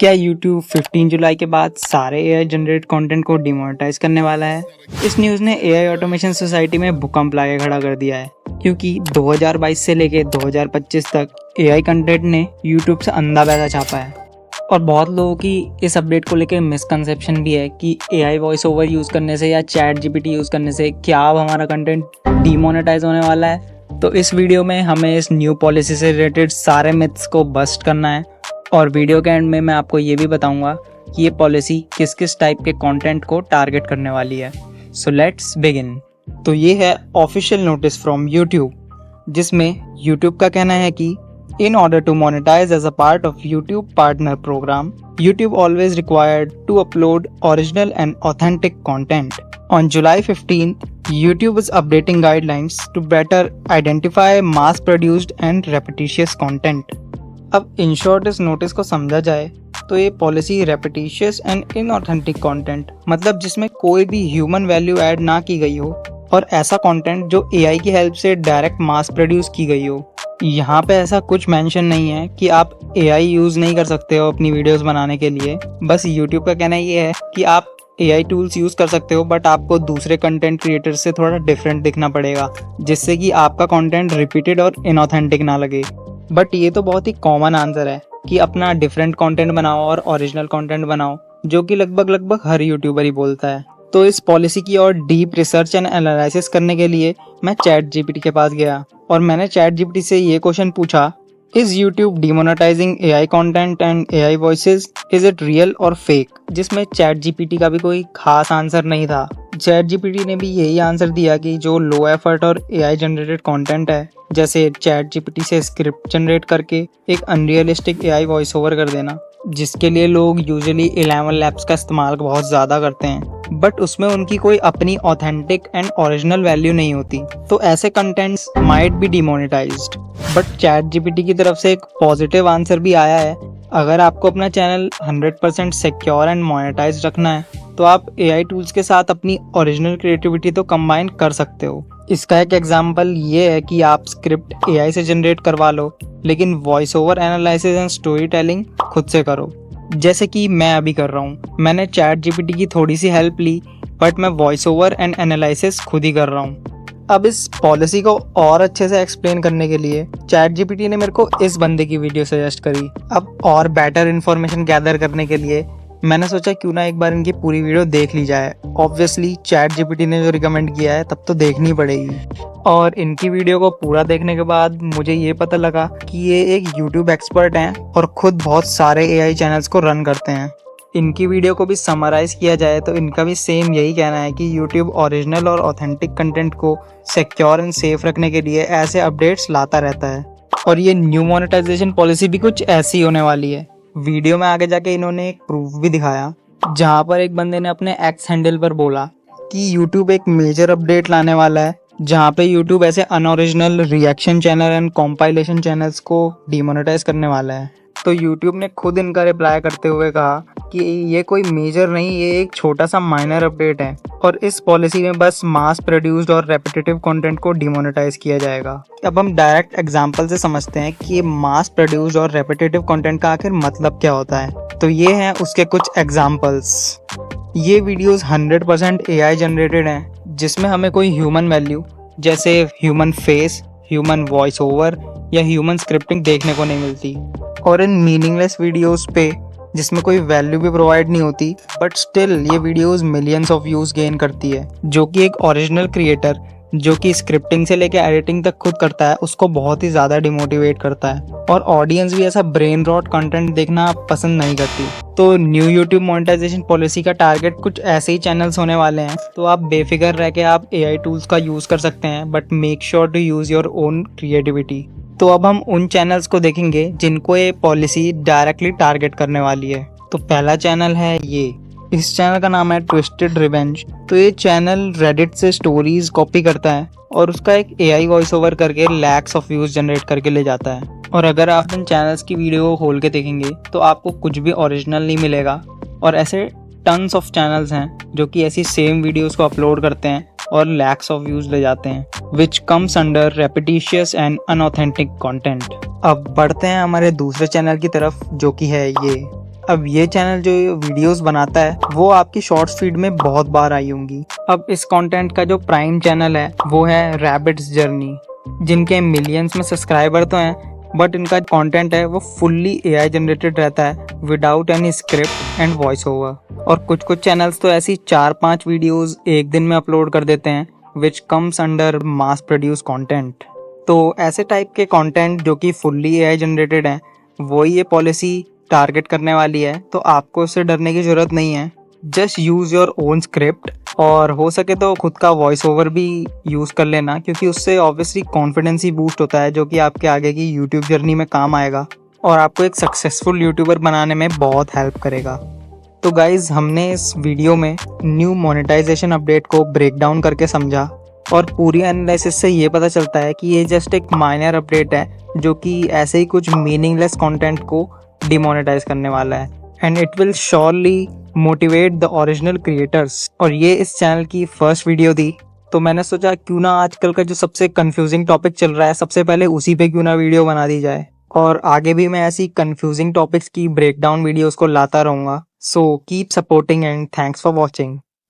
क्या YouTube 15 जुलाई के बाद सारे AI जनरेट कंटेंट को डिमोनेटाइज करने वाला है? इस न्यूज़ ने AI ऑटोमेशन सोसाइटी में भूकंप लाके खड़ा कर दिया है, क्योंकि 2022 से लेके 2025 तक AI कंटेंट ने YouTube से अंधा पैसा छापा है। और बहुत लोगों की इस अपडेट को लेकर मिसकंसेप्शन भी है कि AI वॉइस ओवर यूज़ करने से या चैट GPT यूज़ करने से क्या अब हमारा कंटेंट डिमोनेटाइज होने वाला है। तो इस वीडियो में हमें इस न्यू पॉलिसी से रिलेटेड सारे मिथ्स को बस्ट करना है, और वीडियो के एंड में मैं आपको ये भी बताऊंगा कि ये पॉलिसी किस किस टाइप के कंटेंट को टारगेट करने वाली है। So let's begin. तो ये है ऑफिशियल नोटिस फ्रॉम YouTube, जिसमें YouTube का कहना है कि in order to monetize as a part of YouTube partner program, YouTube always required to upload original and authentic content. On July 15th, YouTube is updating guidelines to better identify mass-produced and repetitious content. अब in short इस notice को समझा जाए तो ये policy रेपिटिशियस and inauthentic content, मतलब जिसमें कोई भी ह्यूमन वैल्यू ऐड ना की गई हो, और ऐसा कंटेंट जो AI की हेल्प से डायरेक्ट मास प्रोड्यूस की गई हो। यहाँ पे ऐसा कुछ मेंशन नहीं है कि आप AI यूज़ नहीं कर सकते हो अपनी वीडियोस बनाने के लिए। बस YouTube का कहना ये है कि आप AI टूल्स यूज़ कर सकते हो, बट आपको दूसरे कंटेंट क्रिएटर से थोड़ा डिफरेंट दिखना पड़ेगा, जिससे कि आपका कंटेंट रिपीटेड और इनऑथेंटिक ना लगे। बट ये तो बहुत ही कॉमन आंसर है कि अपना डिफरेंट कंटेंट बनाओ और ओरिजिनल कंटेंट बनाओ, जो कि लगभग हर यूट्यूबर ही बोलता है। तो इस पॉलिसी की और डीप रिसर्च एंड एनालिसिस करने के लिए मैं चैट GPT के पास गया और मैंने चैट GPT से ये क्वेश्चन पूछा, is YouTube demonetizing AI content and AI voices, is it real और फेक? जिसमें चैट GPT का भी कोई खास आंसर नहीं था। चैट GPT ने भी यही आंसर दिया कि जो लो एफर्ट और AI जनरेटेड कंटेंट है, जैसे चैट GPT से स्क्रिप्ट जनरेट करके एक अनरियलिस्टिक AI वॉइस ओवर कर देना, जिसके लिए लोग यूजुअली 11 लैब्स का इस्तेमाल बहुत ज़्यादा करते हैं, बट उसमें उनकी कोई अपनी ऑथेंटिक एंड ओरिजिनल वैल्यू नहीं होती, तो ऐसे contents might be demonetized. But chat GPT की तरफ से एक पॉजिटिव आंसर भी आया है, अगर आपको अपना चैनल 100% सिक्योर एंड मोनेटाइज रखना है तो आप AI टूल्स के साथ अपनी ओरिजिनल क्रिएटिविटी तो कंबाइन कर सकते हो। इसका एक एग्जांपल ये है कि आप स्क्रिप्ट AI से जनरेट करवा लो, लेकिन voice over analysis and story telling खुद से करो, जैसे कि मैं अभी कर रहा हूँ। मैंने चैट GPT की थोड़ी सी हेल्प ली, बट मैं वॉइस ओवर एंड एनालिसिस खुद ही कर रहा हूँ। अब इस पॉलिसी को और अच्छे से एक्सप्लेन करने के लिए चैट GPT ने मेरे को इस बंदे की वीडियो सजेस्ट करी। अब और बेटर इन्फॉर्मेशन गैदर करने के लिए मैंने सोचा क्यों ना एक बार इनकी पूरी वीडियो देख ली जाए। ऑब्वियसली चैट GPT ने जो रिकमेंड किया है तब तो देखनी पड़ेगी। और इनकी वीडियो को पूरा देखने के बाद मुझे ये पता लगा कि ये एक YouTube एक्सपर्ट हैं और खुद बहुत सारे AI चैनल्स को रन करते हैं। इनकी वीडियो को भी समराइज किया जाए तो इनका भी सेम यही कहना है कि YouTube ओरिजिनल और ऑथेंटिक कंटेंट को सिक्योर एंड सेफ रखने के लिए ऐसे अपडेट्स लाता रहता है, और ये न्यू मोनेटाइजेशन पॉलिसी भी कुछ ऐसी होने वाली है। वीडियो में आगे जाके इन्होंने एक प्रूफ भी दिखाया, जहाँ पर एक बंदे ने अपने एक्स हैंडल पर बोला कि YouTube एक मेजर अपडेट लाने वाला है, जहाँ पे YouTube ऐसे unoriginal reaction channel and compilation channels को डिमोनेटाइज करने वाला है। तो YouTube ने खुद इनका रिप्लाई करते हुए कहा कि ये कोई मेजर नहीं, ये एक छोटा सा माइनर अपडेट है, और इस पॉलिसी में बस मास प्रोड्यूस्ड और रेपिटेटिव कंटेंट को डिमोनेटाइज किया जाएगा। अब हम डायरेक्ट एग्जांपल से समझते हैं कि ये मास प्रोड्यूस्ड और रेपिटेटिव कंटेंट का आखिर मतलब क्या होता है। तो ये हैं उसके कुछ एग्जांपल्स। ये वीडियोस 100% AI जनरेटेड हैं, जिसमें हमें कोई ह्यूमन वैल्यू जैसे human face, human voice over या ह्यूमन स्क्रिप्टिंग देखने को नहीं मिलती। और इन मीनिंगलेस वीडियोस पे जिसमें कोई वैल्यू भी प्रोवाइड नहीं होती, बट स्टिल ये videos millions of views gain करती है, जो कि एक ओरिजिनल क्रिएटर जो कि स्क्रिप्टिंग से लेकर एडिटिंग तक खुद करता है उसको बहुत ही ज़्यादा डिमोटिवेट करता है, और ऑडियंस भी ऐसा ब्रेन रॉट कंटेंट देखना पसंद नहीं करती। तो न्यू यूट्यूब मोनेटाइजेशन पॉलिसी का टारगेट कुछ ऐसे ही चैनल्स होने वाले हैं। तो आप बेफिक्र रह के आप AI टूल्स का यूज़ कर सकते हैं, but make sure to use your own creativity. तो अब हम उन चैनल्स को देखेंगे जिनको ये पॉलिसी डायरेक्टली टारगेट करने वाली है। तो पहला चैनल है ये, इस चैनल का नाम है ट्विस्टेड रिवेंज। तो ये चैनल रेडिट से स्टोरीज कॉपी करता है और उसका एक AI वॉइस ओवर करके लैक्स ऑफ व्यूज जनरेट करके ले जाता है। और अगर आप इन चैनल्स की वीडियो को खोल के देखेंगे तो आपको कुछ भी ओरिजिनल नहीं मिलेगा, और ऐसे टन्स ऑफ चैनल्स हैं जो कि ऐसी सेम वीडियोस को अपलोड करते हैं और लैक्स ऑफ व्यूज ले जाते हैं, which comes under repetitious and unauthentic content. अब बढ़ते हैं हमारे दूसरे चैनल की तरफ, जो कि है ये। अब ये चैनल जो वीडियोस बनाता है वो आपकी शॉर्ट्स फीड में बहुत बार आई होंगी। अब इस कंटेंट का जो प्राइम चैनल है वो है रैबिट्स जर्नी, जिनके मिलियंस में सब्सक्राइबर तो हैं, बट इनका कंटेंट है वो फुल्ली एआई जनरेटेड रहता है without any script and voice over. और कुछ कुछ चैनल्स तो ऐसी 4-5 वीडियोस एक दिन में अपलोड कर देते हैं which comes under mass produce content. तो ऐसे टाइप के कंटेंट जो कि फुल्ली एआई जनरेटेड हैं वही ये पॉलिसी टारगेट करने वाली है। तो आपको इससे डरने की ज़रूरत नहीं है। Just use your own script और हो सके तो खुद का वॉइस ओवर भी यूज़ कर लेना, क्योंकि उससे ऑब्वियसली कॉन्फिडेंस ही बूस्ट होता है जो कि आपके आगे की यूट्यूब जर्नी में काम आएगा और आपको एक सक्सेसफुल यूट्यूबर बनाने में बहुत हेल्प करेगा। तो गाइज, हमने इस वीडियो में न्यू मोनेटाइजेशन अपडेट को ब्रेक डाउन करके समझा और पूरी एनालिसिस से ये पता चलता है कि ये जस्ट एक माइनर अपडेट है जो कि ऐसे ही कुछ मीनिंगलेस कंटेंट को डिमोनेटाइज करने वाला है and it will surely motivate the original creators. और ये इस चैनल की फर्स्ट वीडियो थी, तो मैंने सोचा क्यों ना आजकल का जो सबसे कंफ्यूजिंग टॉपिक चल रहा है सबसे पहले उसी पे क्यों ना वीडियो बना दी जाए। और आगे भी मैं ऐसी कंफ्यूजिंग टॉपिक्स की ब्रेकडाउन वीडियोस को लाता रहूंगा। So keep supporting and thanks for watching.